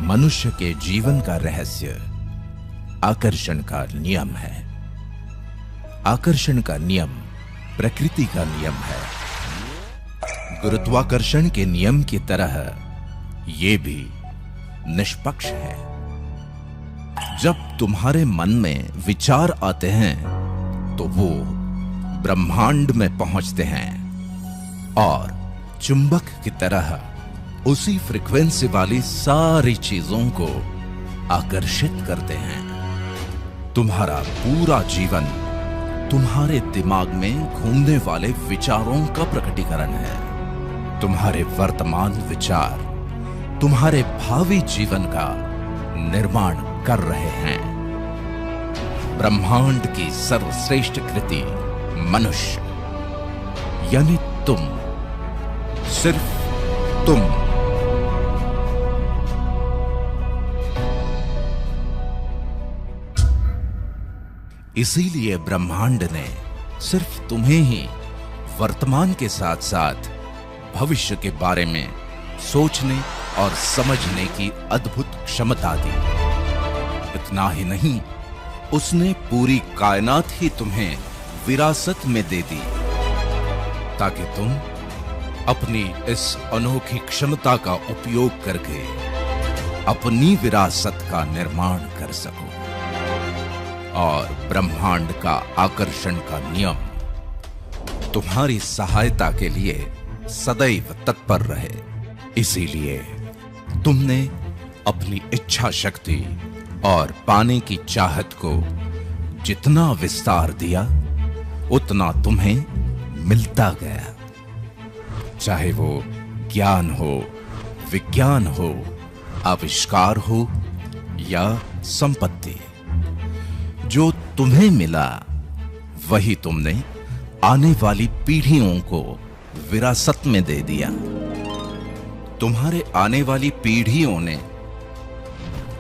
मनुष्य के जीवन का रहस्य आकर्षण का नियम है। आकर्षण का नियम प्रकृति का नियम है। गुरुत्वाकर्षण के नियम की तरह यह भी निष्पक्ष है। जब तुम्हारे मन में विचार आते हैं तो वो ब्रह्मांड में पहुंचते हैं और चुंबक की तरह उसी फ्रीक्वेंसी वाली सारी चीजों को आकर्षित करते हैं। तुम्हारा पूरा जीवन तुम्हारे दिमाग में घूमने वाले विचारों का प्रकटीकरण है। तुम्हारे वर्तमान विचार तुम्हारे भावी जीवन का निर्माण कर रहे हैं। ब्रह्मांड की सर्वश्रेष्ठ कृति मनुष्य यानी तुम, सिर्फ तुम। इसीलिए ब्रह्मांड ने सिर्फ तुम्हें ही वर्तमान के साथ साथ भविष्य के बारे में सोचने और समझने की अद्भुत क्षमता दी। इतना ही नहीं, उसने पूरी कायनात ही तुम्हें विरासत में दे दी ताकि तुम अपनी इस अनोखी क्षमता का उपयोग करके अपनी विरासत का निर्माण कर सको और ब्रह्मांड का आकर्षण का नियम तुम्हारी सहायता के लिए सदैव तत्पर रहे। इसीलिए तुमने अपनी इच्छा शक्ति और पाने की चाहत को जितना विस्तार दिया उतना तुम्हें मिलता गया। चाहे वो ज्ञान हो, विज्ञान हो, आविष्कार हो या संपत्ति, जो तुम्हें मिला वही तुमने आने वाली पीढ़ियों को विरासत में दे दिया। तुम्हारे आने वाली पीढ़ियों ने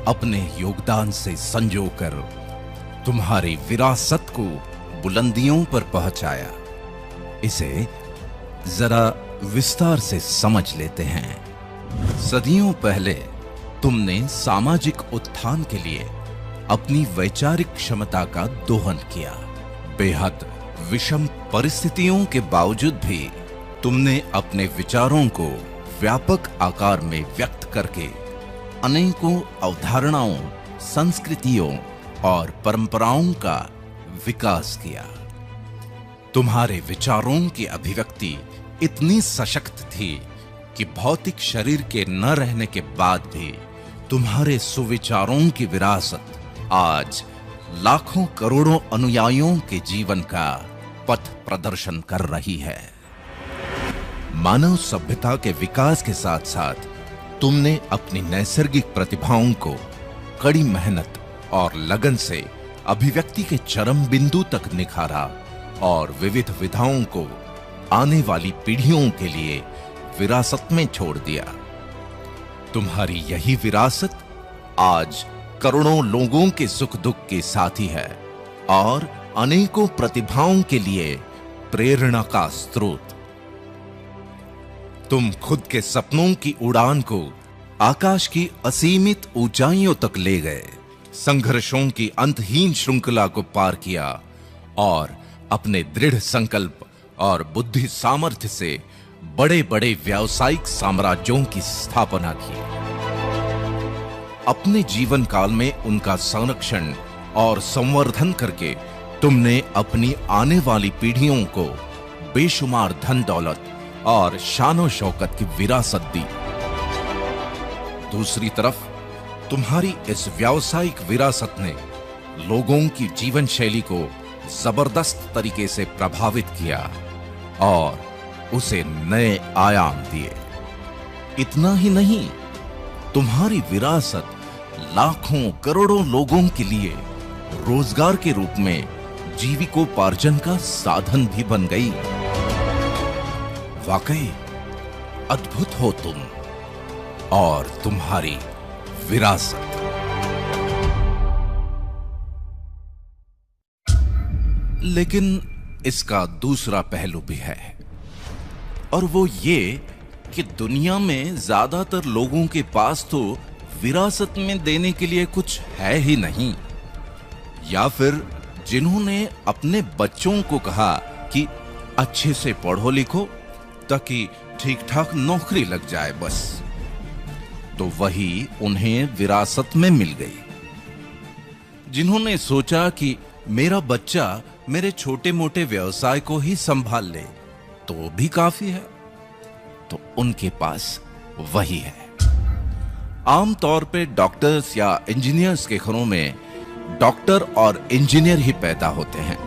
अपने योगदान से संजोकर तुम्हारी विरासत को बुलंदियों पर पहुंचाया। इसे जरा विस्तार से समझ लेते हैं। सदियों पहले तुमने सामाजिक उत्थान के लिए अपनी वैचारिक क्षमता का दोहन किया। बेहद विषम परिस्थितियों के बावजूद भी तुमने अपने विचारों को व्यापक आकार में व्यक्त करके अनेकों अवधारणाओं, संस्कृतियों और परंपराओं का विकास किया। तुम्हारे विचारों की अभिव्यक्ति इतनी सशक्त थी कि भौतिक शरीर के न रहने के बाद भी तुम्हारे सुविचारों की विरासत आज लाखों करोड़ों अनुयायियों के जीवन का पथ प्रदर्शन कर रही है। मानव सभ्यता के विकास के साथ साथ तुमने अपनी नैसर्गिक प्रतिभाओं को कड़ी मेहनत और लगन से अभिव्यक्ति के चरम बिंदु तक निखारा और विविध विधाओं को आने वाली पीढ़ियों के लिए विरासत में छोड़ दिया। तुम्हारी यही विरासत आज करोड़ों लोगों के सुख दुख के साथी है और अनेकों प्रतिभाओं के लिए प्रेरणा का स्रोत। तुम खुद के सपनों की उड़ान को आकाश की असीमित ऊंचाइयों तक ले गए, संघर्षों की अंतहीन श्रृंखला को पार किया और अपने दृढ़ संकल्प और बुद्धि सामर्थ्य से बड़े बड़े व्यावसायिक साम्राज्यों की स्थापना की। अपने जीवन काल में उनका संरक्षण और संवर्धन करके तुमने अपनी आने वाली पीढ़ियों को बेशुमार धन दौलत और शानो शौकत की विरासत दी। दूसरी तरफ तुम्हारी इस व्यावसायिक विरासत ने लोगों की जीवन शैली को जबरदस्त तरीके से प्रभावित किया और उसे नए आयाम दिए। इतना ही नहीं, तुम्हारी विरासत लाखों करोड़ों लोगों के लिए रोजगार के रूप में जीविकोपार्जन का साधन भी बन गई। वाकई अद्भुत हो तुम और तुम्हारी विरासत। लेकिन इसका दूसरा पहलू भी है और वो ये कि दुनिया में ज्यादातर लोगों के पास तो विरासत में देने के लिए कुछ है ही नहीं, या फिर जिन्होंने अपने बच्चों को कहा कि अच्छे से पढ़ो लिखो ताकि ठीक ठाक नौकरी लग जाए बस, तो वही उन्हें विरासत में मिल गई। जिन्होंने सोचा कि मेरा बच्चा मेरे छोटे मोटे व्यवसाय को ही संभाल ले तो भी काफी है, तो उनके पास वही है। आमतौर पे डॉक्टर्स या इंजीनियर्स के घरों में डॉक्टर और इंजीनियर ही पैदा होते हैं,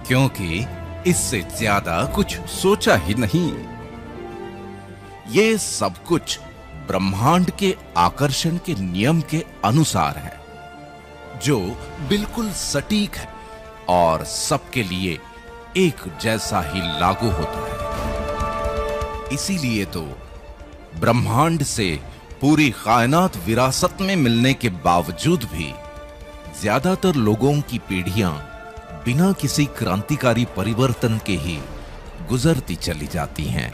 क्योंकि इससे ज्यादा कुछ सोचा ही नहीं। ये सब कुछ ब्रह्मांड के आकर्षण के नियम के अनुसार है, जो बिल्कुल सटीक है और सबके लिए एक जैसा ही लागू होता है। इसीलिए तो ब्रह्मांड से पूरी कायनात विरासत में मिलने के बावजूद भी ज्यादातर लोगों की पीढ़ियां बिना किसी क्रांतिकारी परिवर्तन के ही गुजरती चली जाती हैं।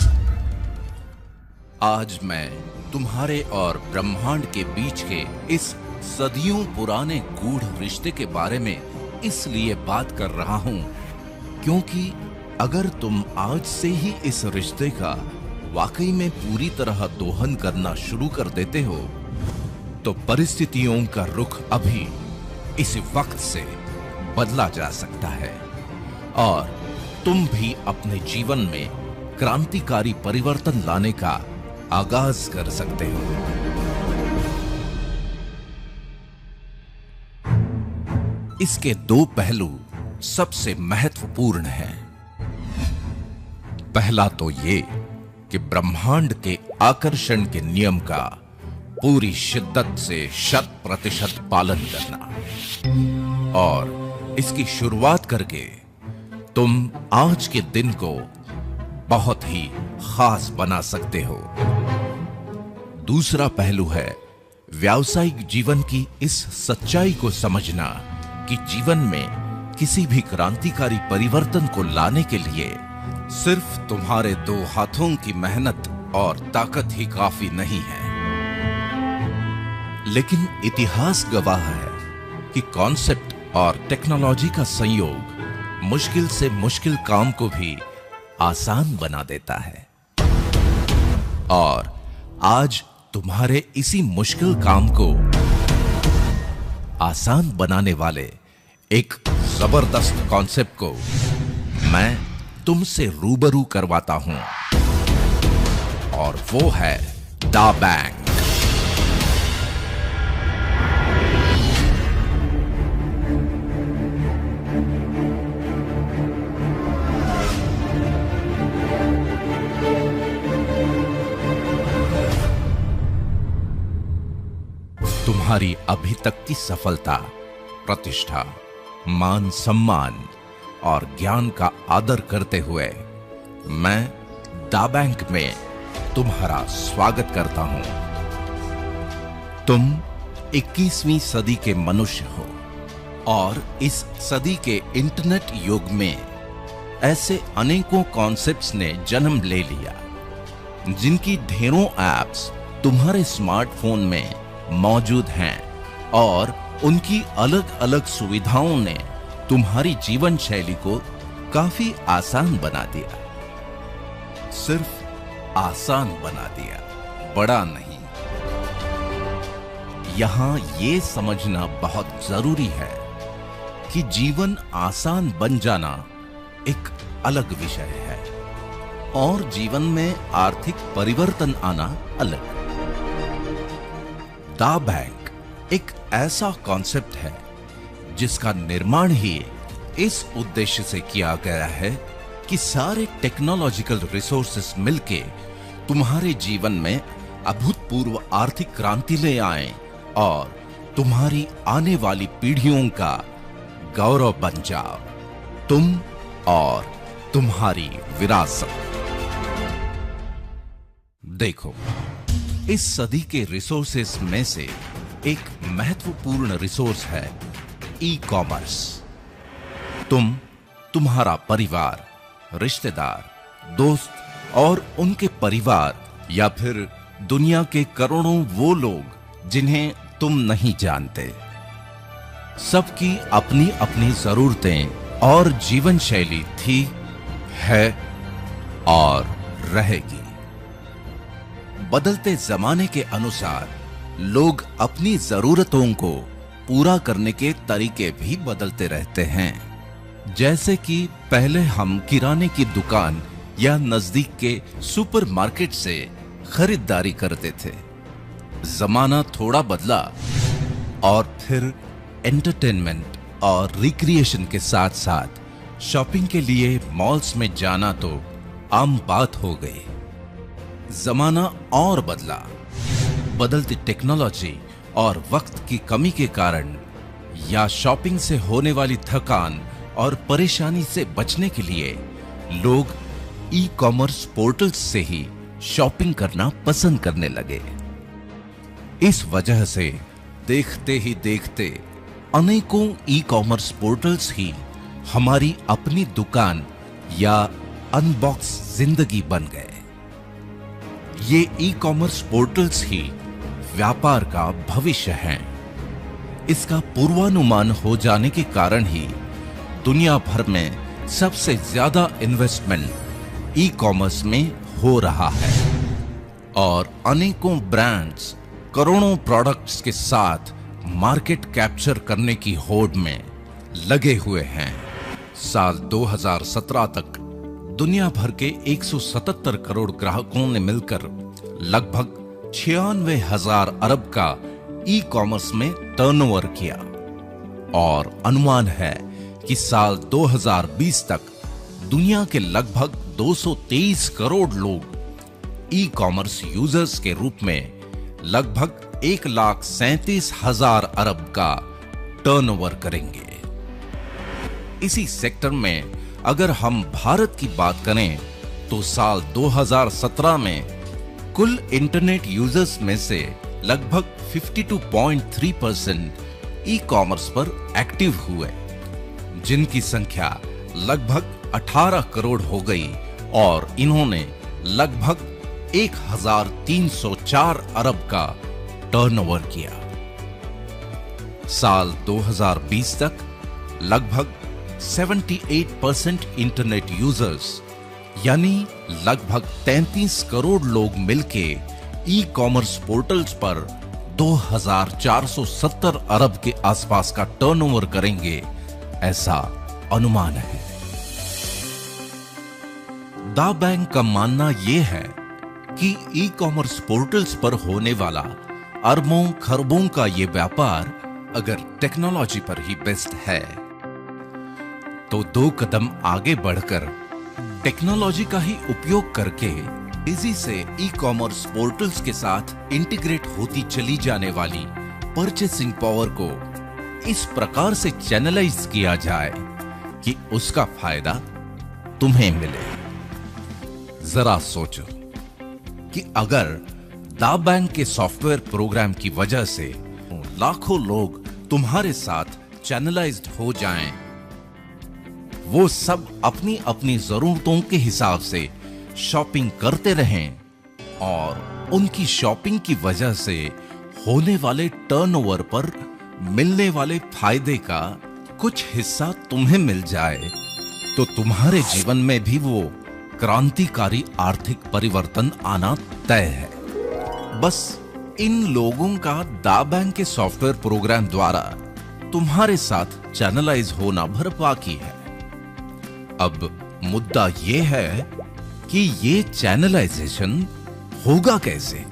आज मैं तुम्हारे और ब्रह्मांड के बीच के इस सदियों पुराने गूढ़ रिश्ते के बारे में इसलिए बात कर रहा हूं क्योंकि अगर तुम आज से ही इस रिश्ते का वाकई में पूरी तरह दोहन करना शुरू कर देते हो, तो परिस्थितियों का रुख अभी इस वक्त से बदला जा सकता है और तुम भी अपने जीवन में क्रांतिकारी परिवर्तन लाने का आगाज कर सकते हो। इसके दो पहलू सबसे महत्वपूर्ण हैं। पहला तो ये कि ब्रह्मांड के आकर्षण के नियम का पूरी शिद्दत से 100% पालन करना, और इसकी शुरुआत करके तुम आज के दिन को बहुत ही खास बना सकते हो। दूसरा पहलू है व्यावसायिक जीवन की इस सच्चाई को समझना कि जीवन में किसी भी क्रांतिकारी परिवर्तन को लाने के लिए सिर्फ तुम्हारे दो हाथों की मेहनत और ताकत ही काफी नहीं है, लेकिन इतिहास गवाह है कि कॉन्सेप्ट और टेक्नोलॉजी का संयोग मुश्किल से मुश्किल काम को भी आसान बना देता है। और आज तुम्हारे इसी मुश्किल काम को आसान बनाने वाले एक जबरदस्त कॉन्सेप्ट को मैं तुमसे रूबरू करवाता हूं, और वो है दा बैंक। तुम्हारी अभी तक की सफलता, प्रतिष्ठा, मान सम्मान और ज्ञान का आदर करते हुए मैं दा बैंक में तुम्हारा स्वागत करता हूं। तुम 21वीं सदी के मनुष्य हो और इस सदी के इंटरनेट युग में ऐसे अनेकों कॉन्सेप्ट्स ने जन्म ले लिया जिनकी ढेरों एप्स तुम्हारे स्मार्टफोन में मौजूद हैं, और उनकी अलग अलग सुविधाओं ने तुम्हारी जीवन शैली को काफी आसान बना दिया। सिर्फ आसान बना दिया, बड़ा नहीं। यहां ये समझना बहुत जरूरी है कि जीवन आसान बन जाना एक अलग विषय है और जीवन में आर्थिक परिवर्तन आना अलग। दा बैंक एक ऐसा कॉन्सेप्ट है जिसका निर्माण ही इस उद्देश्य से किया गया है कि सारे टेक्नोलॉजिकल रिसोर्सेस मिलके तुम्हारे जीवन में अभूतपूर्व आर्थिक क्रांति ले आएं और तुम्हारी आने वाली पीढ़ियों का गौरव बन जाओ, तुम और तुम्हारी विरासत। देखो, इस सदी के रिसोर्सेस में से एक महत्वपूर्ण रिसोर्स है ई कॉमर्स। तुम, तुम्हारा परिवार, रिश्तेदार, दोस्त और उनके परिवार, या फिर दुनिया के करोड़ों वो लोग जिन्हें तुम नहीं जानते। सबकी अपनी अपनी जरूरतें और जीवन शैली थी, है और रहेगी। बदलते जमाने के अनुसार लोग अपनी जरूरतों को पूरा करने के तरीके भी बदलते रहते हैं। जैसे कि पहले हम किराने की दुकान या नजदीक के सुपरमार्केट से खरीदारी करते थे। जमाना थोड़ा बदला और फिर एंटरटेनमेंट और रिक्रिएशन के साथ साथ शॉपिंग के लिए मॉल्स में जाना तो आम बात हो गई। जमाना और बदला। बदलती टेक्नोलॉजी और वक्त की कमी के कारण या शॉपिंग से होने वाली थकान और परेशानी से बचने के लिए लोग ई कॉमर्स पोर्टल्स से ही शॉपिंग करना पसंद करने लगे। इस वजह से देखते ही देखते अनेकों ई कॉमर्स पोर्टल्स ही हमारी अपनी दुकान या अनबॉक्स जिंदगी बन गए। ये ई कॉमर्स पोर्टल्स ही व्यापार का भविष्य हैं। इसका पूर्वानुमान हो जाने के कारण ही दुनिया भर में सबसे ज्यादा इन्वेस्टमेंट ई कॉमर्स में हो रहा है और अनेकों ब्रांड्स करोड़ों प्रोडक्ट्स के साथ मार्केट कैप्चर करने की होड़ में लगे हुए हैं। साल 2017 तक दुनिया भर के 177 करोड़ ग्राहकों ने मिलकर लगभग 96,000 अरब का ई कॉमर्स में टर्नओवर किया और अनुमान है कि साल 2020 तक दुनिया के लगभग 223 करोड़ लोग ई कॉमर्स यूजर्स के रूप में लगभग 1,37,000 अरब का टर्नओवर करेंगे। इसी सेक्टर में अगर हम भारत की बात करें तो साल 2017 में कुल इंटरनेट यूजर्स में से लगभग 52.3% ई कॉमर्स पर एक्टिव हुए, जिनकी संख्या लगभग 18 करोड़ हो गई और इन्होंने लगभग 1,304 अरब का टर्नओवर किया। साल 2020 तक लगभग 78% इंटरनेट यूजर्स यानी लगभग 33 करोड़ लोग मिलके ई कॉमर्स पोर्टल्स पर 2,470 अरब के आसपास का टर्नओवर करेंगे, ऐसा अनुमान है। दा बैंक का मानना यह है कि ई कॉमर्स पोर्टल्स पर होने वाला अरबों खरबों का ये व्यापार अगर टेक्नोलॉजी पर ही बेस्ड है तो 2 कदम आगे बढ़कर टेक्नोलॉजी का ही उपयोग करके तेजी से ई कॉमर्स पोर्टल्स के साथ इंटीग्रेट होती चली जाने वाली परचेसिंग पावर को इस प्रकार से चैनलाइज किया जाए कि उसका फायदा तुम्हें मिले। जरा सोचो कि अगर दा बैंक के सॉफ्टवेयर प्रोग्राम की वजह से लाखों लोग तुम्हारे साथ चैनलाइज्ड हो जाएं, वो सब अपनी अपनी जरूरतों के हिसाब से शॉपिंग करते रहें और उनकी शॉपिंग की वजह से होने वाले टर्नओवर पर मिलने वाले फायदे का कुछ हिस्सा तुम्हें मिल जाए, तो तुम्हारे जीवन में भी वो क्रांतिकारी आर्थिक परिवर्तन आना तय है। बस इन लोगों का दा बैंक के सॉफ्टवेयर प्रोग्राम द्वारा तुम्हारे साथ चैनलाइज होना भर बाकी है। अब मुद्दा ये है कि ये चैनलाइजेशन होगा कैसे।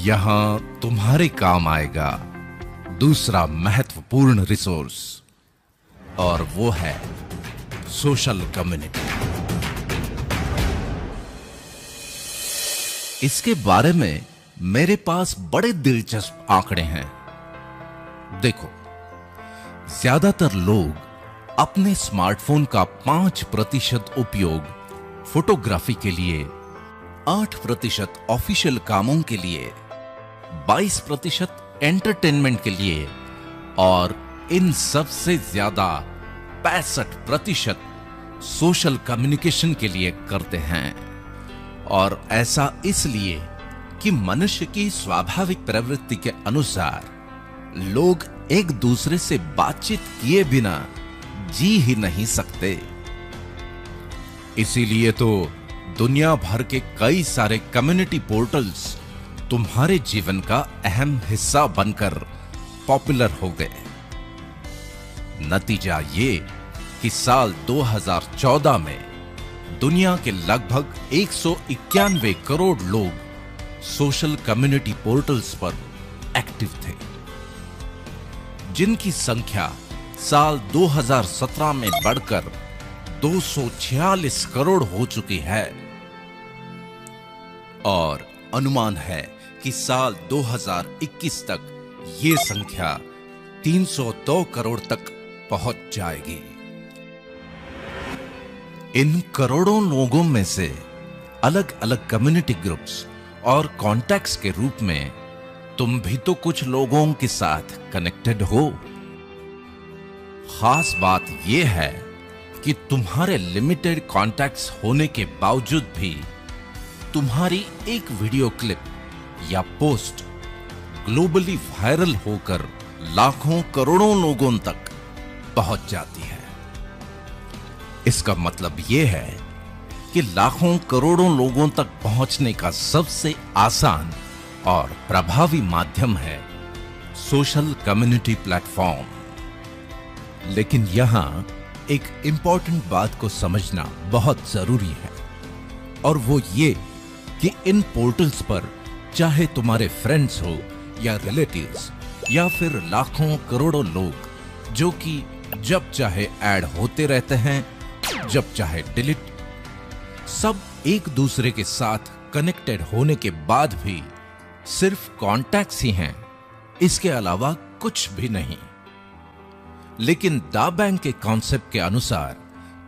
यहां तुम्हारे काम आएगा दूसरा महत्वपूर्ण रिसोर्स और वो है सोशल कम्युनिटी। इसके बारे में मेरे पास बड़े दिलचस्प आंकड़े हैं। देखो, ज्यादातर लोग अपने स्मार्टफोन का 5% उपयोग फोटोग्राफी के लिए, 8% ऑफिशियल कामों के लिए, 22% एंटरटेनमेंट के लिए और इन सब से ज्यादा 65% सोशल कम्युनिकेशन के लिए करते हैं। और ऐसा इसलिए कि मनुष्य की स्वाभाविक प्रवृत्ति के अनुसार लोग एक दूसरे से बातचीत किए बिना जी ही नहीं सकते। इसीलिए तो दुनिया भर के कई सारे कम्युनिटी पोर्टल्स तुम्हारे जीवन का अहम हिस्सा बनकर पॉपुलर हो गए। नतीजा ये कि साल 2014 में दुनिया के लगभग 191 करोड़ लोग सोशल कम्युनिटी पोर्टल्स पर एक्टिव थे, जिनकी संख्या साल 2017 में बढ़कर 246 करोड़ हो चुकी है और अनुमान है कि साल 2021 तक ये संख्या 302 करोड़ तक पहुंच जाएगी। इन करोड़ों लोगों में से अलग अलग कम्युनिटी ग्रुप्स और कॉन्टैक्ट्स के रूप में तुम भी तो कुछ लोगों के साथ कनेक्टेड हो। खास बात यह है कि तुम्हारे लिमिटेड कॉन्टैक्ट्स होने के बावजूद भी तुम्हारी एक वीडियो क्लिप या पोस्ट ग्लोबली वायरल होकर लाखों करोड़ों लोगों तक पहुंच जाती है। इसका मतलब यह है कि लाखों करोड़ों लोगों तक पहुंचने का सबसे आसान और प्रभावी माध्यम है सोशल कम्युनिटी प्लेटफॉर्म। लेकिन यहां एक इंपॉर्टेंट बात को समझना बहुत जरूरी है, और वो ये कि इन पोर्टल्स पर चाहे तुम्हारे फ्रेंड्स हो या रिलेटिव्स या फिर लाखों करोड़ों लोग जो कि जब चाहे ऐड होते रहते हैं, जब चाहे डिलीट, सब एक दूसरे के साथ कनेक्टेड होने के बाद भी सिर्फ कॉन्टैक्ट्स ही हैं, इसके अलावा कुछ भी नहीं। लेकिन दा बैंक के कॉन्सेप्ट के अनुसार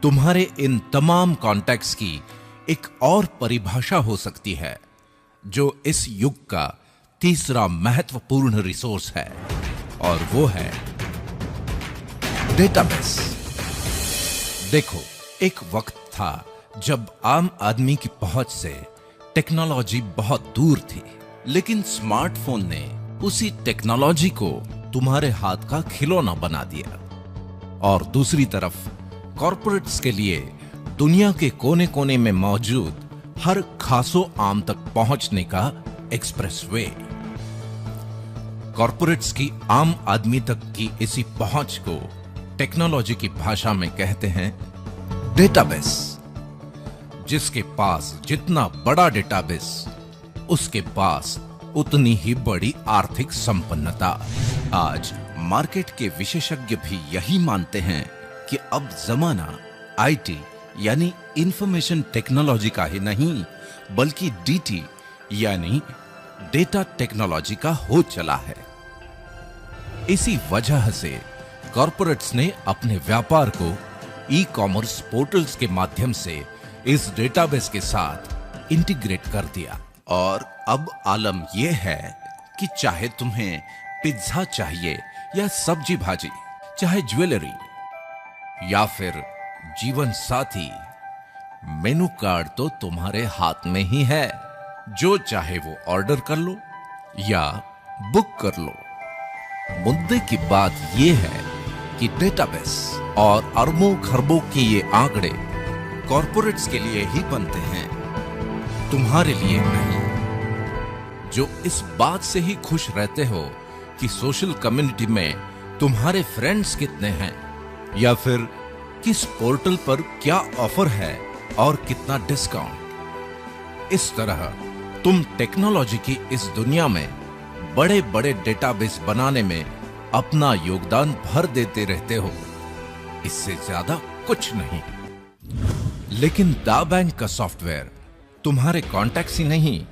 तुम्हारे इन तमाम कॉन्टैक्ट्स की एक और परिभाषा हो सकती है, जो इस युग का तीसरा महत्वपूर्ण रिसोर्स है, और वो है डेटाबेस। देखो, एक वक्त था जब आम आदमी की पहुंच से टेक्नोलॉजी बहुत दूर थी, लेकिन स्मार्टफोन ने उसी टेक्नोलॉजी को तुम्हारे हाथ का खिलौना बना दिया। और दूसरी तरफ कॉर्पोरेट्स के लिए दुनिया के कोने कोने में मौजूद हर खासो आम तक पहुंचने का एक्सप्रेसवे। कॉर्पोरेट्स की आम आदमी तक की इसी पहुंच को टेक्नोलॉजी की भाषा में कहते हैं डेटाबेस। जिसके पास जितना बड़ा डेटाबेस, उसके पास उतनी ही बड़ी आर्थिक संपन्नता। आज मार्केट के विशेषज्ञ भी यही मानते हैं कि अब जमाना आईटी यानी इंफॉर्मेशन टेक्नोलॉजी का ही नहीं, बल्कि डीटी यानी डेटा टेक्नोलॉजी का हो चला है। इसी वजह से कॉर्पोरेट्स ने अपने व्यापार को ई कॉमर्स पोर्टल्स के माध्यम से इस डेटाबेस के साथ इंटीग्रेट कर दिया। और अब आलम यह है कि चाहे तुम्हें पिज्जा चाहिए या सब्जी भाजी, चाहे ज्वेलरी या फिर जीवन साथी, मेनू कार्ड तो तुम्हारे हाथ में ही है। जो चाहे वो ऑर्डर कर लो या बुक कर लो। मुद्दे की बात यह है कि डेटाबेस और अरबों खरबों के ये आंकड़े कॉर्पोरेट्स के लिए ही बनते हैं, तुम्हारे लिए नहीं। जो इस बात से ही खुश रहते हो कि सोशल कम्युनिटी में तुम्हारे फ्रेंड्स कितने हैं, या फिर किस पोर्टल पर क्या ऑफर है और कितना डिस्काउंट। इस तरह तुम टेक्नोलॉजी की इस दुनिया में बड़े बड़े डेटाबेस बनाने में अपना योगदान भर देते रहते हो, इससे ज्यादा कुछ नहीं। लेकिन दा बैंक का सॉफ्टवेयर तुम्हारे कॉन्टैक्ट्स ही नहीं,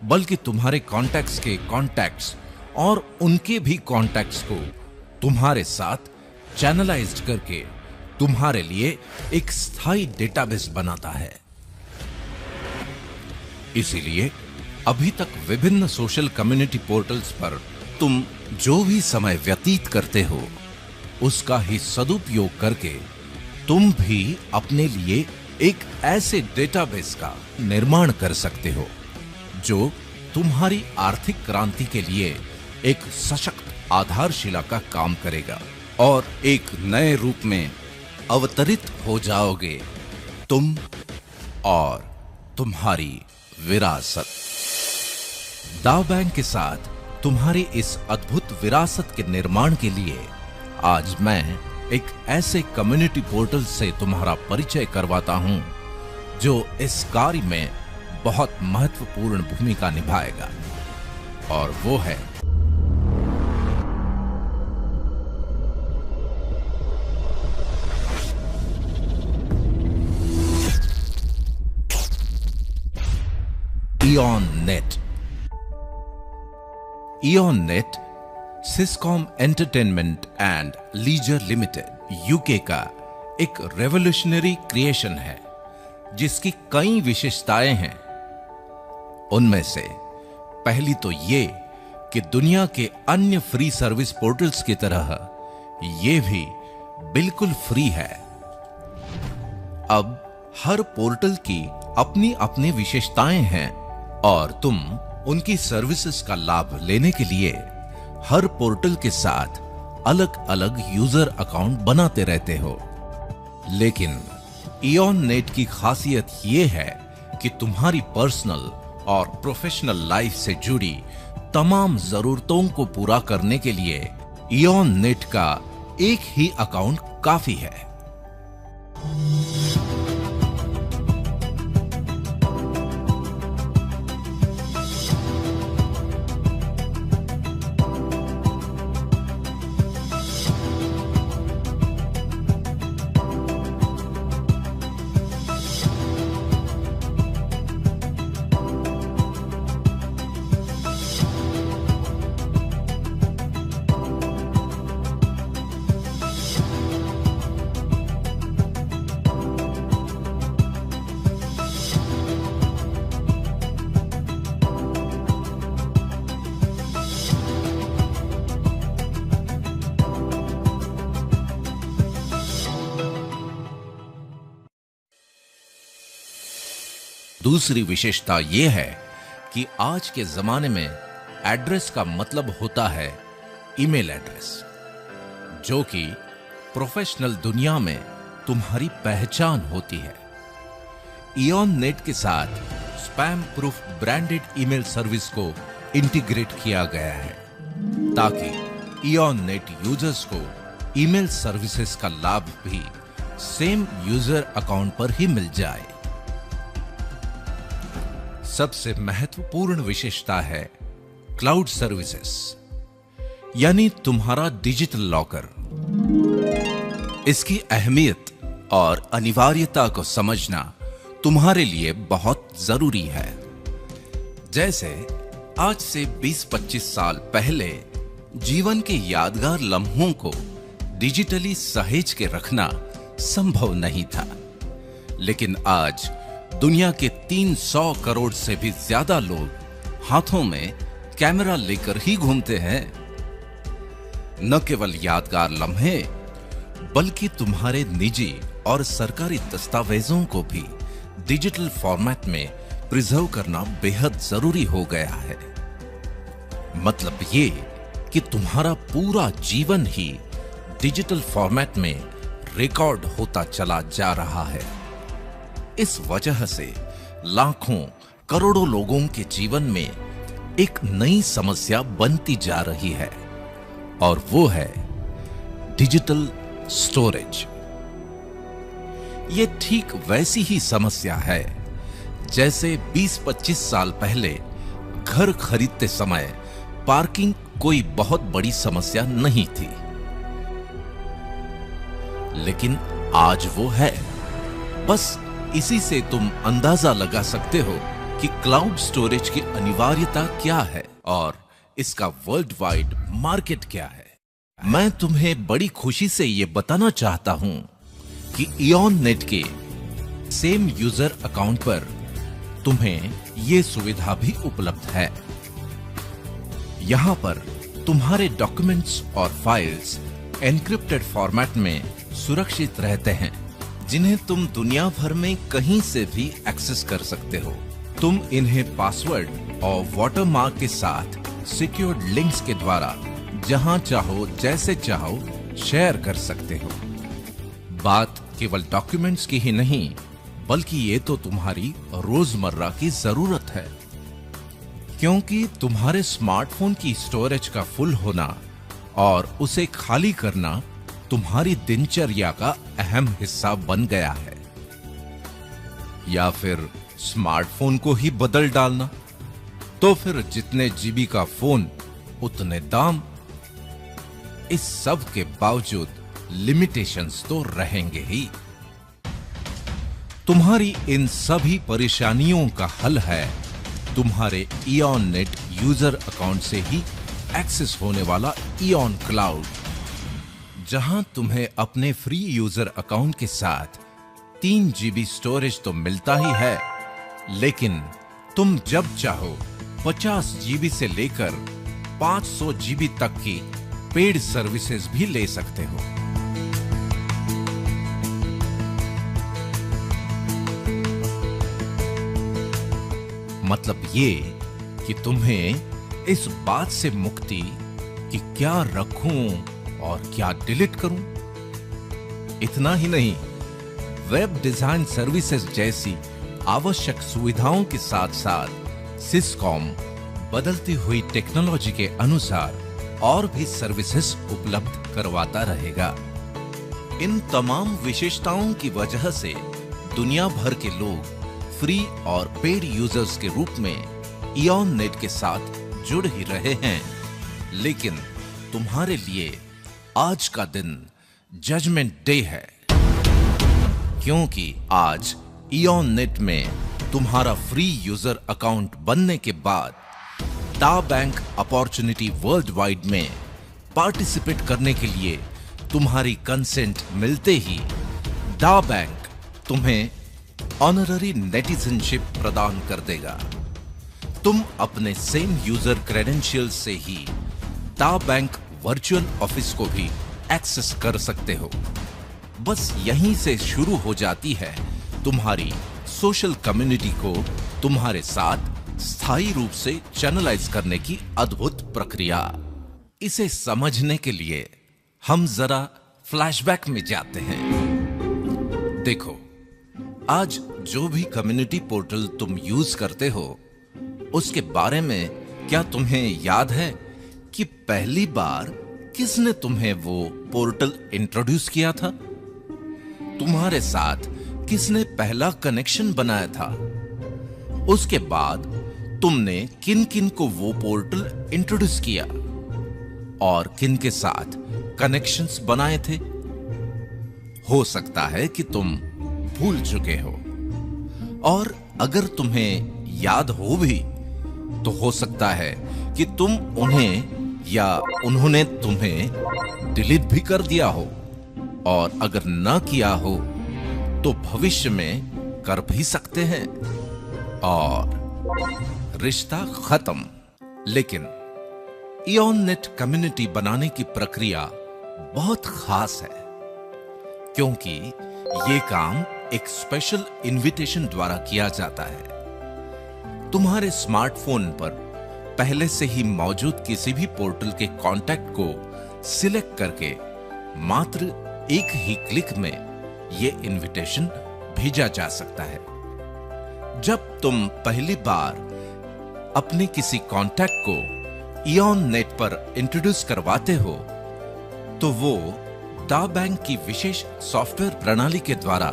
बल्कि तुम्हारे कॉन्टैक्ट्स के कॉन्टैक्ट्स और उनके भी कॉन्टैक्ट्स को तुम्हारे साथ चैनलाइज्ड करके तुम्हारे लिए एक स्थायी डेटाबेस बनाता है। इसीलिए अभी तक विभिन्न सोशल कम्युनिटी पोर्टल्स पर तुम जो भी समय व्यतीत करते हो, उसका ही सदुपयोग करके तुम भी अपने लिए एक ऐसे डेटाबेस का निर्माण कर सकते हो जो तुम्हारी आर्थिक क्रांति के लिए एक सशक्त आधारशिला का काम करेगा और एक नए रूप में अवतरित हो जाओगे तुम और तुम्हारी विरासत। दाव बैंक के साथ तुम्हारी इस अद्भुत विरासत के निर्माण के लिए आज मैं एक ऐसे कम्युनिटी पोर्टल से तुम्हारा परिचय करवाता हूं जो इस कार्य में बहुत महत्वपूर्ण भूमिका निभाएगा, और वो है Eon Net. Eon Net Siscom Entertainment and Leisure Limited UK का एक रेवोल्यूशनरी क्रिएशन है जिसकी कई विशेषताएं हैं। उनमें से पहली तो ये कि दुनिया के अन्य फ्री सर्विस पोर्टल्स की तरह ये भी बिल्कुल फ्री है। अब हर पोर्टल की अपनी अपनी विशेषताएं हैं और तुम उनकी सर्विसेज का लाभ लेने के लिए हर पोर्टल के साथ अलग अलग यूजर अकाउंट बनाते रहते हो। लेकिन इयॉन नेट की खासियत यह है कि तुम्हारी पर्सनल और प्रोफेशनल लाइफ से जुड़ी तमाम जरूरतों को पूरा करने के लिए इयॉन नेट का एक ही अकाउंट काफी है। दूसरी विशेषता यह है कि आज के जमाने में एड्रेस का मतलब होता है ईमेल एड्रेस, जो कि प्रोफेशनल दुनिया में तुम्हारी पहचान होती है। इयॉन नेट के साथ spam proof branded email service को इंटीग्रेट किया गया है ताकि इयॉन नेट यूजर्स को ईमेल सर्विसेज का लाभ भी सेम यूजर अकाउंट पर ही मिल जाए। सबसे महत्वपूर्ण विशेषता है क्लाउड सर्विसेज, यानी तुम्हारा डिजिटल लॉकर। इसकी अहमियत और अनिवार्यता को समझना तुम्हारे लिए बहुत जरूरी है। जैसे आज से 20-25 साल पहले जीवन के यादगार लम्हों को डिजिटली सहेज के रखना संभव नहीं था, लेकिन आज दुनिया के 300 करोड़ से भी ज्यादा लोग हाथों में कैमरा लेकर ही घूमते हैं। न केवल यादगार लम्हे बल्कि तुम्हारे निजी और सरकारी दस्तावेजों को भी डिजिटल फॉर्मेट में प्रिजर्व करना बेहद जरूरी हो गया है। मतलब ये कि तुम्हारा पूरा जीवन ही डिजिटल फॉर्मेट में रिकॉर्ड होता चला जा रहा है। इस वजह से लाखों करोड़ों लोगों के जीवन में एक नई समस्या बनती जा रही है, और वो है डिजिटल स्टोरेज। ये ठीक वैसी ही समस्या है जैसे 20-25 साल पहले घर खरीदते समय पार्किंग कोई बहुत बड़ी समस्या नहीं थी, लेकिन आज वो है। बस इसी से तुम अंदाजा लगा सकते हो कि क्लाउड स्टोरेज की अनिवार्यता क्या है और इसका वर्ल्ड वाइड मार्केट क्या है। मैं तुम्हें बड़ी खुशी से यह बताना चाहता हूं कि इयॉन नेट के सेम यूजर अकाउंट पर तुम्हें यह सुविधा भी उपलब्ध है। यहां पर तुम्हारे डॉक्यूमेंट्स और फाइल्स एन्क्रिप्टेड फॉर्मेट में सुरक्षित रहते हैं, जिन्हें तुम दुनिया भर में कहीं से भी एक्सेस कर सकते हो। तुम इन्हें पासवर्ड और वाटरमार्क के साथ सिक्योर्ड लिंक्स के द्वारा जहां चाहो जैसे चाहो शेयर कर सकते हो। बात केवल डॉक्यूमेंट्स की ही नहीं, बल्कि ये तो तुम्हारी रोजमर्रा की जरूरत है, क्योंकि तुम्हारे स्मार्टफोन की स्टोरेज का फुल होना और उसे खाली करना तुम्हारी दिनचर्या का अहम हिस्सा बन गया है। या फिर स्मार्टफोन को ही बदल डालना, तो फिर जितने जीबी का फोन उतने दाम। इस सब के बावजूद लिमिटेशंस तो रहेंगे ही। तुम्हारी इन सभी परेशानियों का हल है तुम्हारे इयॉन नेट यूजर अकाउंट से ही एक्सेस होने वाला इयॉन क्लाउड, जहां तुम्हें अपने फ्री यूजर अकाउंट के साथ 3 GB स्टोरेज तो मिलता ही है, लेकिन तुम जब चाहो 50 GB से लेकर 500 GB तक की पेड सर्विसेज भी ले सकते हो। मतलब ये कि तुम्हें इस बात से मुक्ति कि क्या रखूं और क्या डिलीट करूं। इतना ही नहीं, वेब डिजाइन सर्विसेज जैसी आवश्यक सुविधाओं के साथ साथ सिस्कॉम बदलती हुई टेक्नोलॉजी के अनुसार और भी सर्विसेज उपलब्ध करवाता रहेगा। इन तमाम विशेषताओं की वजह से दुनिया भर के लोग फ्री और पेड यूजर्स के रूप में इयॉन नेट के साथ जुड़ ही रहे हैं। लेकिन तुम्हारे लिए आज का दिन जजमेंट डे है, क्योंकि आज इयॉन नेट में तुम्हारा फ्री यूजर अकाउंट बनने के बाद दा बैंक अपॉर्चुनिटी वर्ल्ड वाइड में पार्टिसिपेट करने के लिए तुम्हारी कंसेंट मिलते ही दा बैंक तुम्हें ऑनररी नेटिजनशिप प्रदान कर देगा। तुम अपने सेम यूजर क्रेडेंशियल्स से ही दा बैंक वर्चुअल ऑफिस को भी एक्सेस कर सकते हो। बस यहीं से शुरू हो जाती है तुम्हारी सोशल कम्युनिटी को तुम्हारे साथ स्थायी रूप से चैनलाइज करने की अद्भुत प्रक्रिया। इसे समझने के लिए हम जरा फ्लैशबैक में जाते हैं। देखो, आज जो भी कम्युनिटी पोर्टल तुम यूज करते हो, उसके बारे में क्या तुम्हें याद है कि पहली बार किसने तुम्हें वो पोर्टल इंट्रोड्यूस किया था? तुम्हारे साथ किसने पहला कनेक्शन बनाया था? उसके बाद तुमने किन किन को वो पोर्टल इंट्रोड्यूस किया और किन के साथ कनेक्शंस बनाए थे? हो सकता है कि तुम भूल चुके हो, और अगर तुम्हें याद हो भी तो हो सकता है कि तुम उन्हें या उन्होंने तुम्हें डिलीट भी कर दिया हो, और अगर न किया हो तो भविष्य में कर भी सकते हैं और रिश्ता खत्म। लेकिन इयॉन नेट कम्युनिटी बनाने की प्रक्रिया बहुत खास है, क्योंकि ये काम एक स्पेशल इनविटेशन द्वारा किया जाता है। तुम्हारे स्मार्टफोन पर पहले से ही मौजूद किसी भी पोर्टल के कॉन्टैक्ट को सिलेक्ट करके मात्र एक ही क्लिक में यह इनविटेशन भेजा जा सकता है। जब तुम पहली बार अपने किसी कॉन्टैक्ट को इयॉन नेट पर इंट्रोड्यूस करवाते हो, तो वो दा बैंक की विशेष सॉफ्टवेयर प्रणाली के द्वारा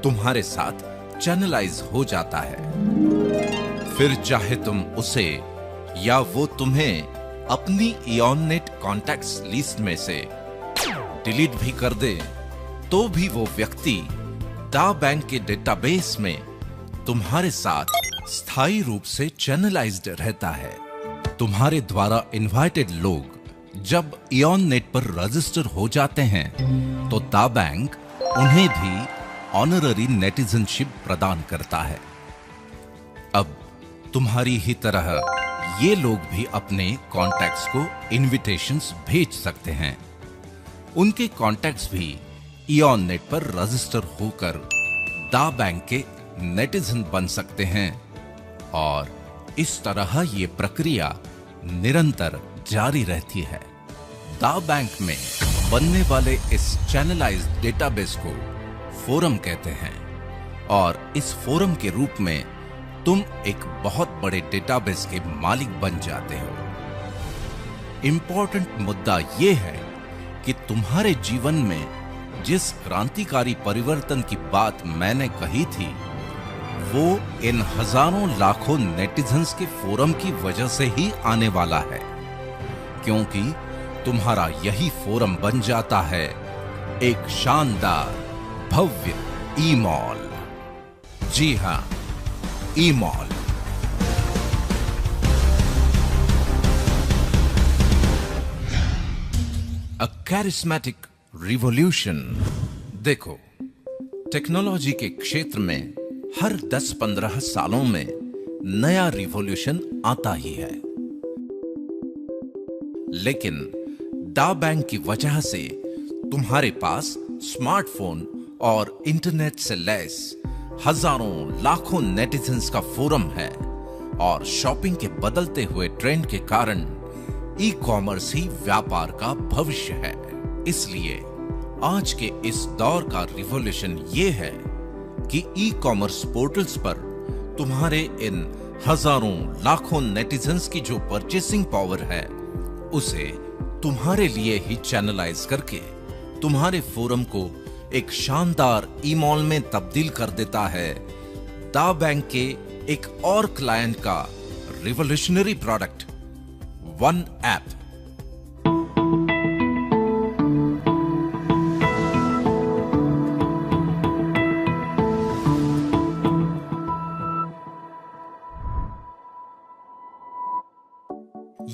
तुम्हारे साथ चैनलाइज हो जाता है। फिर चाहे तुम उसे या वो तुम्हें अपनी इयॉन नेट कॉन्टैक्ट्स लिस्ट में से डिलीट भी कर दे, तो भी वो व्यक्ति दा बैंक के डेटाबेस में तुम्हारे साथ स्थायी रूप से चैनलाइज्ड रहता है। तुम्हारे द्वारा इनवाइटेड लोग जब इयॉन नेट पर रजिस्टर हो जाते हैं, तो दा बैंक उन्हें भी ऑनररी नेटिजनशिप प्रदान करता है। अब तुम्हारी ही तरह ये लोग भी अपने कॉन्टैक्ट्स को इनविटेशंस भेज सकते हैं। उनके कॉन्टैक्ट्स भी इयॉन नेट पर रजिस्टर होकर दा बैंक के नेटिजन बन सकते हैं। और इस तरह ये प्रक्रिया निरंतर जारी रहती है। दा बैंक में बनने वाले इस चैनलाइज्ड डेटाबेस को फोरम कहते हैं और इस फोरम के रूप में तुम एक बहुत बड़े डेटाबेस के मालिक बन जाते हो। इंपॉर्टेंट मुद्दा यह है कि तुम्हारे जीवन में जिस क्रांतिकारी परिवर्तन की बात मैंने कही थी वो इन हजारों लाखों नेटिजन्स के फोरम की वजह से ही आने वाला है, क्योंकि तुम्हारा यही फोरम बन जाता है एक शानदार भव्य ई-मॉल। जी हां, ई-मॉल। अ कैरिस्मेटिक रिवॉल्यूशन। देखो, टेक्नोलॉजी के क्षेत्र में हर 10-15 सालों में नया रिवॉल्यूशन आता ही है, लेकिन दा बैंक की वजह से तुम्हारे पास स्मार्टफोन और इंटरनेट से लैस हजारों लाखों नेटिजन्स का फोरम है और शॉपिंग के बदलते हुए ट्रेंड के कारण ई कॉमर्स ही व्यापार का भविष्य है। इसलिए आज के इस दौर का रिवॉल्यूशन ये है कि ई कॉमर्स पोर्टल्स पर तुम्हारे इन हजारों लाखों नेटिजन्स की जो परचेसिंग पावर है उसे तुम्हारे लिए ही चैनलाइज करके तुम्हारे फोरम को एक शानदार ई-मॉल में तब्दील कर देता है दा बैंक के एक और क्लाइंट का रिवॉल्यूशनरी प्रोडक्ट, वन ऐप।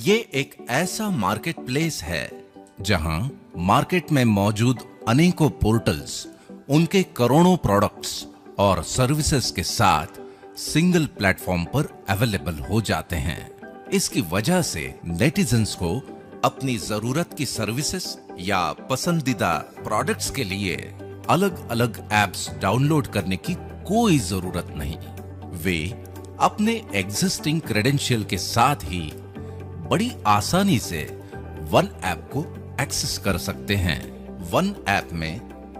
ये एक ऐसा मार्केट प्लेस है जहां मार्केट में मौजूद अनेकों पोर्टल्स उनके करोड़ों प्रोडक्ट्स और सर्विसेज के साथ सिंगल प्लेटफॉर्म पर अवेलेबल हो जाते हैं। इसकी वजह से नेटिजन्स को अपनी जरूरत की सर्विसेज या पसंदीदा प्रोडक्ट्स के लिए अलग अलग ऐप्स डाउनलोड करने की कोई जरूरत नहीं। वे अपने एग्जिस्टिंग क्रेडेंशियल के साथ ही बड़ी आसानी से वन ऐप को एक्सेस कर सकते हैं। वन ऐप में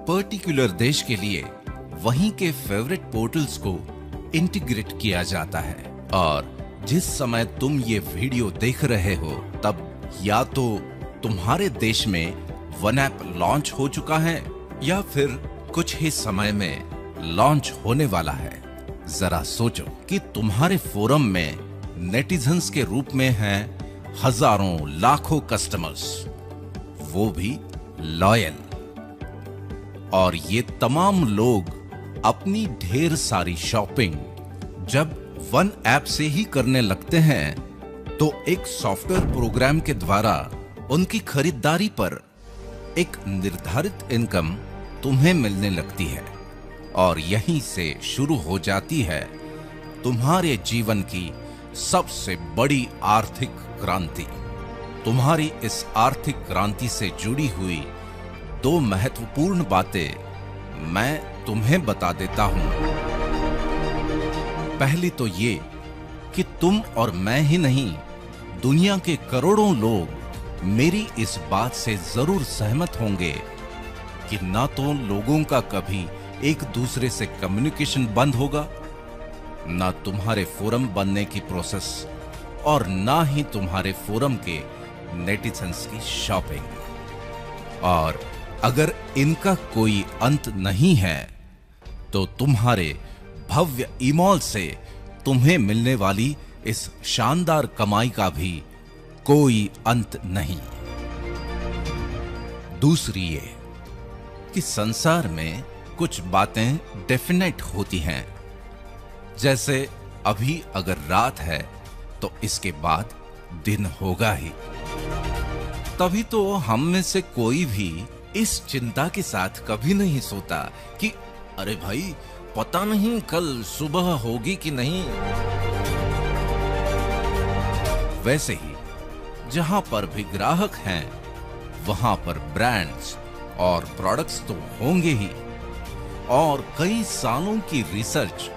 पर्टिकुलर देश के लिए वहीं के फेवरेट पोर्टल्स को इंटीग्रेट किया जाता है और जिस समय तुम ये वीडियो देख रहे हो तब या तो तुम्हारे देश में वन ऐप लॉन्च हो चुका है या फिर कुछ ही समय में लॉन्च होने वाला है। जरा सोचो कि तुम्हारे फोरम में नेटिजन्स के रूप में हैं हजारों लाखों कस्टमर्स, वो भी लॉयल, और ये तमाम लोग अपनी ढेर सारी शॉपिंग जब वन ऐप से ही करने लगते हैं तो एक सॉफ्टवेयर प्रोग्राम के द्वारा उनकी खरीदारी पर एक निर्धारित इनकम तुम्हें मिलने लगती है और यहीं से शुरू हो जाती है तुम्हारे जीवन की सबसे बड़ी आर्थिक क्रांति। तुम्हारी इस आर्थिक क्रांति से जुड़ी हुई दो महत्वपूर्ण बातें मैं तुम्हें बता देता हूं। पहली तो ये कि तुम और मैं ही नहीं, दुनिया के करोड़ों लोग मेरी इस बात से जरूर सहमत होंगे कि ना तो लोगों का कभी एक दूसरे से कम्युनिकेशन बंद होगा, ना तुम्हारे फोरम बनने की प्रोसेस और ना ही तुम्हारे फोरम के नेटिजन्स की शॉपिंग। और अगर इनका कोई अंत नहीं है तो तुम्हारे भव्य ई-मॉल से तुम्हें मिलने वाली इस शानदार कमाई का भी कोई अंत नहीं। दूसरी ये कि संसार में कुछ बातें डेफिनेट होती हैं, जैसे अभी अगर रात है तो इसके बाद दिन होगा ही। तभी तो हम में से कोई भी इस चिंता के साथ कभी नहीं सोता कि अरे भाई पता नहीं कल सुबह होगी कि नहीं। वैसे ही जहां पर भी ग्राहक हैं वहां पर ब्रांड्स और प्रोडक्ट्स तो होंगे ही, और कई सालों की रिसर्च,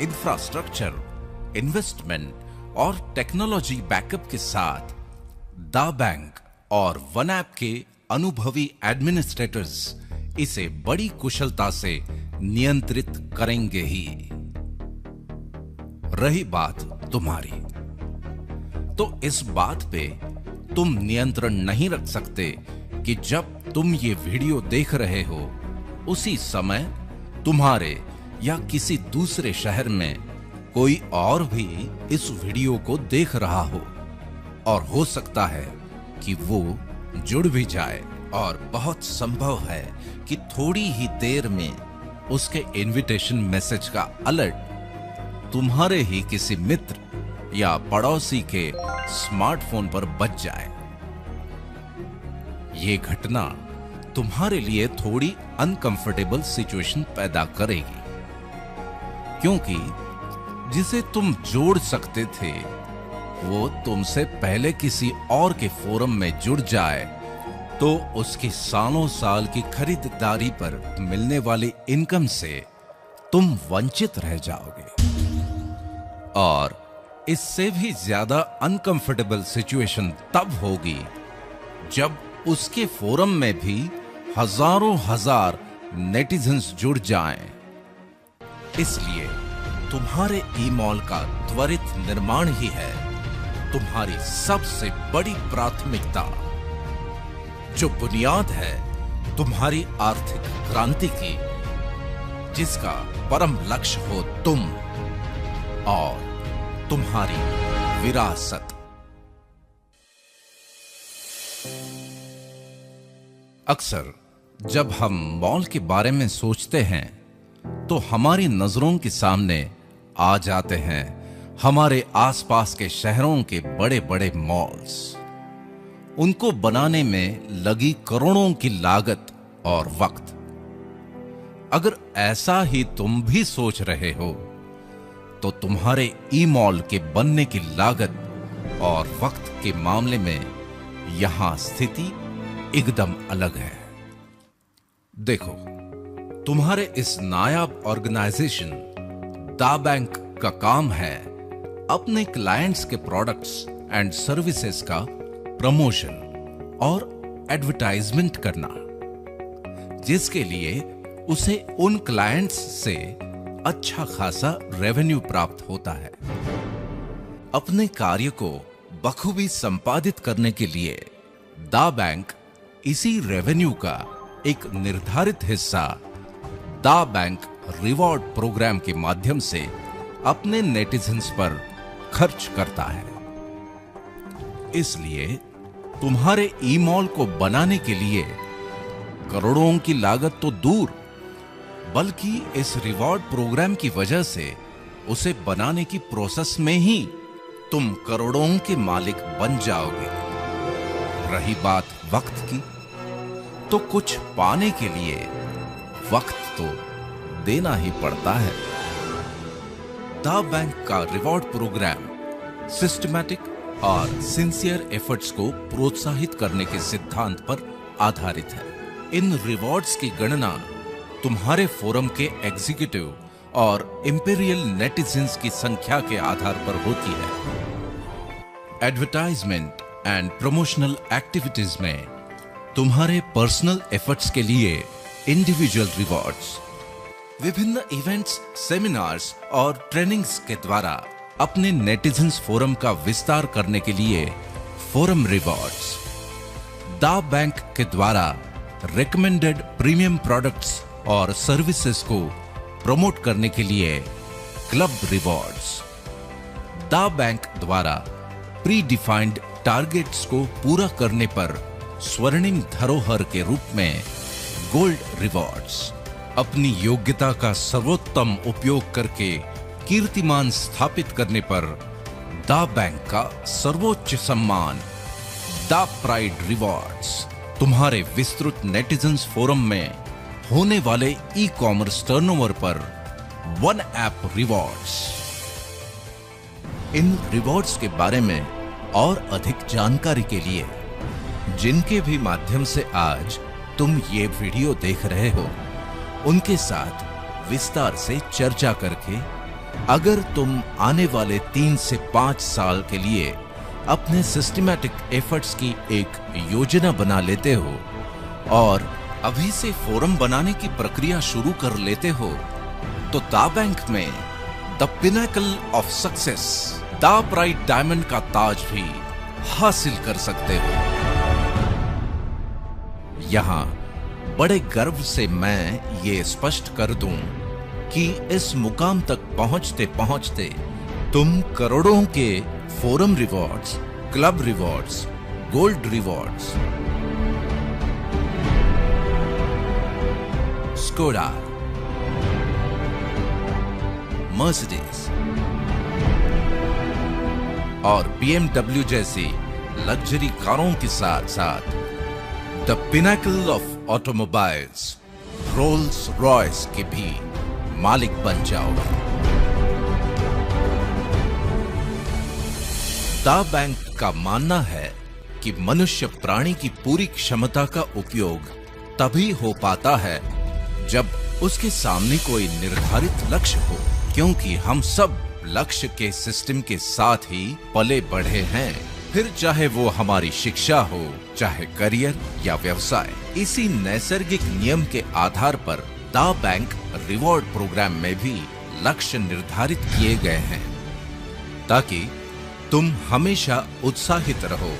इंफ्रास्ट्रक्चर इन्वेस्टमेंट और टेक्नोलॉजी बैकअप के साथ दा बैंक और वन ऐप के अनुभवी एडमिनिस्ट्रेटर्स इसे बड़ी कुशलता से नियंत्रित करेंगे ही। रही बात तुम्हारी, तो इस बात पे तुम नियंत्रण नहीं रख सकते कि जब तुम ये वीडियो देख रहे हो उसी समय तुम्हारे या किसी दूसरे शहर में कोई और भी इस वीडियो को देख रहा हो, और हो सकता है कि वो जुड़ भी जाए, और बहुत संभव है कि थोड़ी ही देर में उसके इनविटेशन मैसेज का अलर्ट तुम्हारे ही किसी मित्र या पड़ोसी के स्मार्टफोन पर बज जाए। ये घटना तुम्हारे लिए थोड़ी अनकंफर्टेबल सिचुएशन पैदा करेगी, क्योंकि जिसे तुम जोड़ सकते थे वो तुमसे पहले किसी और के फोरम में जुड़ जाए तो उसकी सालों साल की खरीदारी पर मिलने वाली इनकम से तुम वंचित रह जाओगे। और इससे भी ज्यादा अनकंफर्टेबल सिचुएशन तब होगी जब उसके फोरम में भी हजारों हजार नेटिजन्स जुड़ जाएं। इसलिए तुम्हारे ई-मॉल का त्वरित निर्माण ही है तुम्हारी सबसे बड़ी प्राथमिकता, जो बुनियाद है तुम्हारी आर्थिक क्रांति की, जिसका परम लक्ष्य हो तुम और तुम्हारी विरासत। अक्सर जब हम मॉल के बारे में सोचते हैं तो हमारी नजरों के सामने आ जाते हैं हमारे आसपास के शहरों के बड़े बड़े मॉल्स, उनको बनाने में लगी करोड़ों की लागत और वक्त। अगर ऐसा ही तुम भी सोच रहे हो तो तुम्हारे ई-मॉल के बनने की लागत और वक्त के मामले में यहां स्थिति एकदम अलग है। देखो, तुम्हारे इस नायाब ऑर्गेनाइजेशन दा बैंक का काम है अपने क्लाइंट्स के प्रोडक्ट्स एंड सर्विसेज का प्रमोशन और एडवर्टाइजमेंट करना, जिसके लिए उसे उन क्लाइंट्स से अच्छा खासा रेवेन्यू प्राप्त होता है। अपने कार्य को बखूबी संपादित करने के लिए दा बैंक इसी रेवेन्यू का एक निर्धारित हिस्सा दा बैंक रिवॉर्ड प्रोग्राम के माध्यम से अपने नेटिजन्स पर खर्च करता है। इसलिए तुम्हारे ई-मॉल को बनाने के लिए करोड़ों की लागत तो दूर, बल्कि इस रिवॉर्ड प्रोग्राम की वजह से उसे बनाने की प्रोसेस में ही तुम करोड़ों के मालिक बन जाओगे। रही बात वक्त की, तो कुछ पाने के लिए वक्त तो देना ही पड़ता है। दा बैंक का रिवॉर्ड प्रोग्राम सिस्टमैटिक और सिंसियर एफर्ट्स को प्रोत्साहित करने के सिद्धांत पर आधारित है। इन रिवॉर्ड्स की गणना तुम्हारे फोरम के एग्जीक्यूटिव और इंपीरियल नेटिजन्स की संख्या के आधार पर होती है। एडवर्टाइजमेंट एंड प्रमोशनल एक्टिविटीज में तुम्हारे पर्सनल एफर्ट्स के लिए इंडिविजुअल रिवॉर्ड्स, विभिन्न इवेंट्स, सेमिनार्स और ट्रेनिंग्स के द्वारा अपने नेटिजन्स फोरम का विस्तार करने के लिए फोरम रिवॉर्ड्स, दा बैंक के द्वारा रिकमेंडेड प्रीमियम प्रोडक्ट्स और सर्विसेज को प्रमोट करने के लिए क्लब रिवॉर्ड्स, दा बैंक द्वारा प्री डिफाइंड टारगेट्स को पूरा करने पर स्वर्णिम धरोहर के रूप में गोल्ड रिवॉर्ड्स, अपनी योग्यता का सर्वोत्तम उपयोग करके कीर्तिमान स्थापित करने पर दा बैंक का सर्वोच्च सम्मान दा प्राइड रिवॉर्ड्स, तुम्हारे विस्तृत नेटिजन्स फोरम में होने वाले ई कॉमर्स टर्नओवर पर वन ऐप रिवॉर्ड्स। इन रिवॉर्ड्स के बारे में और अधिक जानकारी के लिए, जिनके भी माध्यम से आज तुम ये वीडियो देख रहे हो, उनके साथ विस्तार से चर्चा करके अगर तुम आने वाले 3 से 5 साल के लिए अपने सिस्टमैटिक एफर्ट्स की एक योजना बना लेते हो और अभी से फोरम बनाने की प्रक्रिया शुरू कर लेते हो, तो दा बैंक में द पिनेकल ऑफ सक्सेस, दा प्राइड डायमंड का ताज भी हासिल कर सकते हो। यहां बड़े गर्व से मैं ये स्पष्ट कर दूं कि इस मुकाम तक पहुंचते पहुंचते तुम करोड़ों के forum rewards, club rewards, gold rewards, Skoda, Mercedes और BMW जैसी लग्जरी कारों के साथ साथ the pinnacle of automobiles, Rolls Royce के भी मालिक बन जाओगे। दा बैंक का मानना है कि मनुष्य प्राणी की पूरी क्षमता का उपयोग तभी हो पाता है जब उसके सामने कोई निर्धारित लक्ष्य हो, क्योंकि हम सब लक्ष्य के सिस्टम के साथ ही पले बढ़े हैं, फिर चाहे वो हमारी शिक्षा हो, चाहे करियर या व्यवसाय। इसी नैसर्गिक नियम के आधार पर दा बैंक रिवॉर्ड प्रोग्राम में भी लक्ष्य निर्धारित किए गए हैं ताकि तुम हमेशा उत्साहित रहो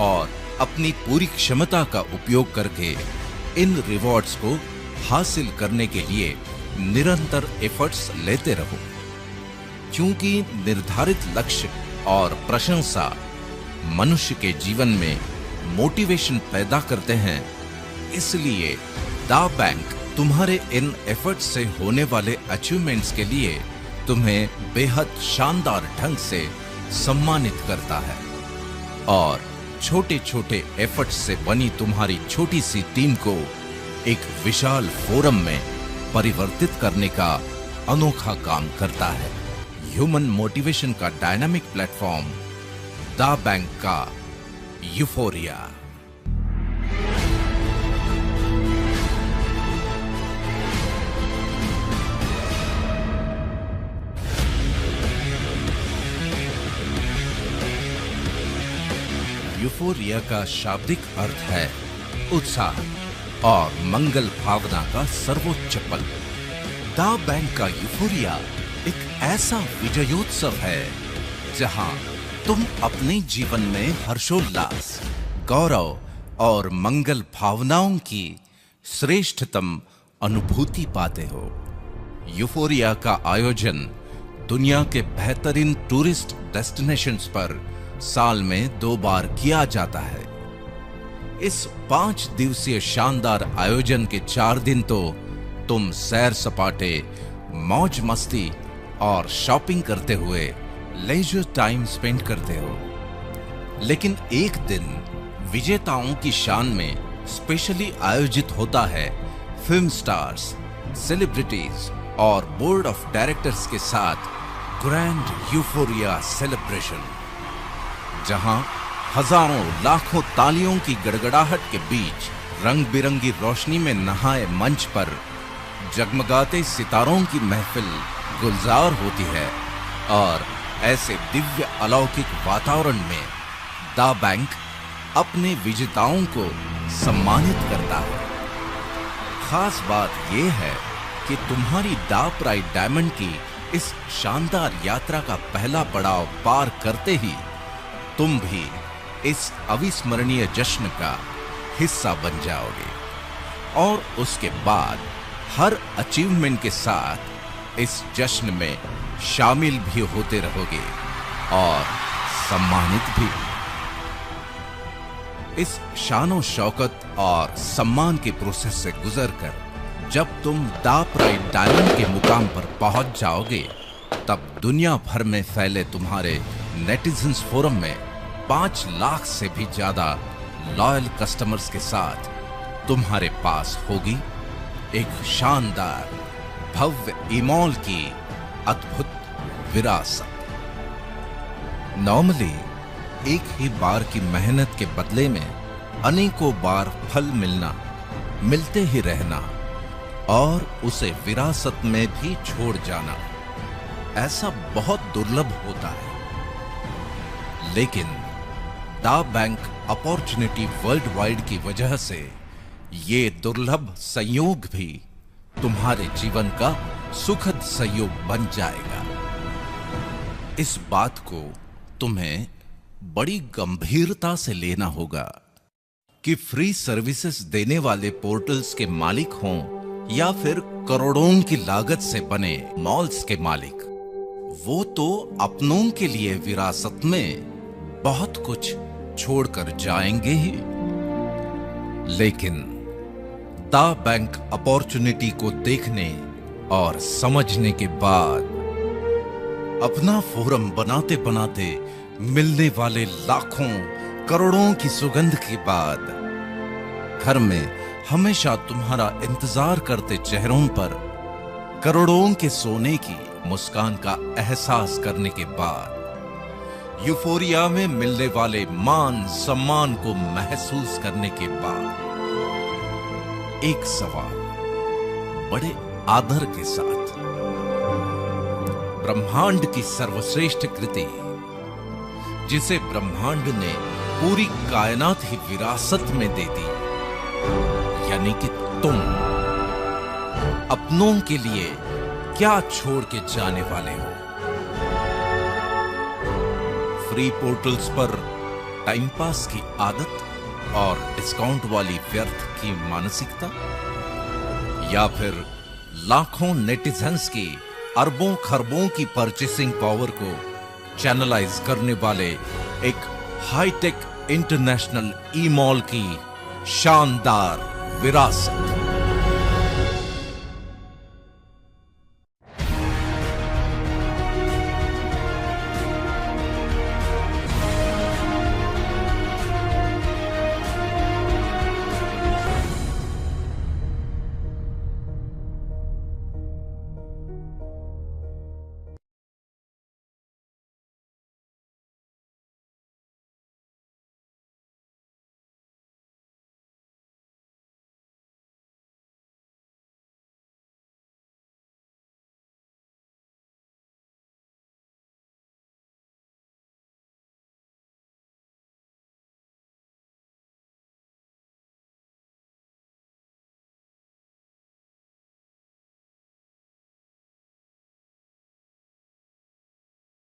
और अपनी पूरी क्षमता का उपयोग करके इन रिवॉर्ड्स को हासिल करने के लिए निरंतर एफर्ट्स लेते रहो। क्योंकि निर्धारित लक्ष्य और प्रशंसा मनुष्य के जीवन में मोटिवेशन पैदा करते हैं, इसलिए दा बैंक तुम्हारे इन एफर्ट्स से होने वाले अचीवमेंट्स के लिए तुम्हें बेहद शानदार ढंग से सम्मानित करता है और छोटे छोटे एफर्ट्स से बनी तुम्हारी छोटी सी टीम को एक विशाल फोरम में परिवर्तित करने का अनोखा काम करता है। ह्यूमन मोटिवेशन का डायनामिक प्लेटफॉर्म दा बैंक का यूफोरिया। यूफोरिया का शाब्दिक अर्थ है उत्साह और मंगल भावना का सर्वोच्च पल। दा बैंक का यूफोरिया एक ऐसा विजयोत्सव है जहां तुम अपने जीवन में हर्षोल्लास, गौरव और मंगल भावनाओं की श्रेष्ठतम अनुभूति पाते हो। यूफोरिया का आयोजन दुनिया के बेहतरीन टूरिस्ट डेस्टिनेशंस पर साल में 2 बार किया जाता है। इस 5 दिवसीय शानदार आयोजन के 4 दिन तो तुम सैर सपाटे, मौज मस्ती और शॉपिंग करते हुए लेजर टाइम स्पेंड करते हो, लेकिन एक दिन विजेताओं की शान में स्पेशली आयोजित होता है फिल्म स्टार्स, सेलिब्रिटीज और बोर्ड ऑफ डायरेक्टर्स के साथ ग्रैंड यूफोरिया सेलिब्रेशन, जहां हजारों लाखों तालियों की गड़गड़ाहट के बीच रंग बिरंगी रोशनी में नहाए मंच पर जगमगाते सितारों की महफिल गुलजार होती है और ऐसे दिव्य अलौकिक वातावरण में दा बैंक अपने विजेताओं को सम्मानित करता है। खास बात यह है कि तुम्हारी दा प्राइड डायमंड की इस शानदार यात्रा का पहला पड़ाव पार करते ही तुम भी इस अविस्मरणीय जश्न का हिस्सा बन जाओगे और उसके बाद हर अचीवमेंट के साथ इस जश्न में शामिल भी होते रहोगे और सम्मानित भी। इस शानो शौकत और सम्मान के प्रोसेस से गुजरकर जब तुम दा प्राइड डायमंड के मुकाम पर पहुंच जाओगे, तब दुनिया भर में फैले तुम्हारे नेटिजन्स फोरम में 5 लाख से भी ज्यादा लॉयल कस्टमर्स के साथ तुम्हारे पास होगी एक शानदार भव्य ईमॉल की अद्भुत विरासत। नॉर्मली एक ही बार की मेहनत के बदले में अनेकों बार फल मिलना, मिलते ही रहना और उसे विरासत में भी छोड़ जाना, ऐसा बहुत दुर्लभ होता है, लेकिन दा बैंक अपॉर्चुनिटी वर्ल्ड वाइड की वजह से ये दुर्लभ संयोग भी तुम्हारे जीवन का सुखद संयोग बन जाएगा। इस बात को तुम्हें बड़ी गंभीरता से लेना होगा कि फ्री सर्विसेज देने वाले पोर्टल्स के मालिक हों या फिर करोड़ों की लागत से बने मॉल्स के मालिक, वो तो अपनों के लिए विरासत में बहुत कुछ छोड़कर जाएंगे ही, लेकिन दा बैंक अपॉर्चुनिटी को देखने और समझने के बाद, अपना फोरम बनाते बनाते मिलने वाले लाखों करोड़ों की सुगंध के बाद, घर में हमेशा तुम्हारा इंतजार करते चेहरों पर करोड़ों के सोने की मुस्कान का एहसास करने के बाद, यूफोरिया में मिलने वाले मान सम्मान को महसूस करने के बाद, एक सवाल बड़े आदर के साथ, ब्रह्मांड की सर्वश्रेष्ठ कृति जिसे ब्रह्मांड ने पूरी कायनात ही विरासत में दे दी, यानी कि तुम अपनों के लिए क्या छोड़ के जाने वाले हो? फ्री पोर्टल्स पर टाइम पास की आदत और डिस्काउंट वाली व्यर्थ की मानसिकता, या फिर लाखों नेटिजन्स की अरबों खरबों की परचेसिंग पावर को चैनलाइज करने वाले एक हाईटेक इंटरनेशनल ई मॉल की शानदार विरासत?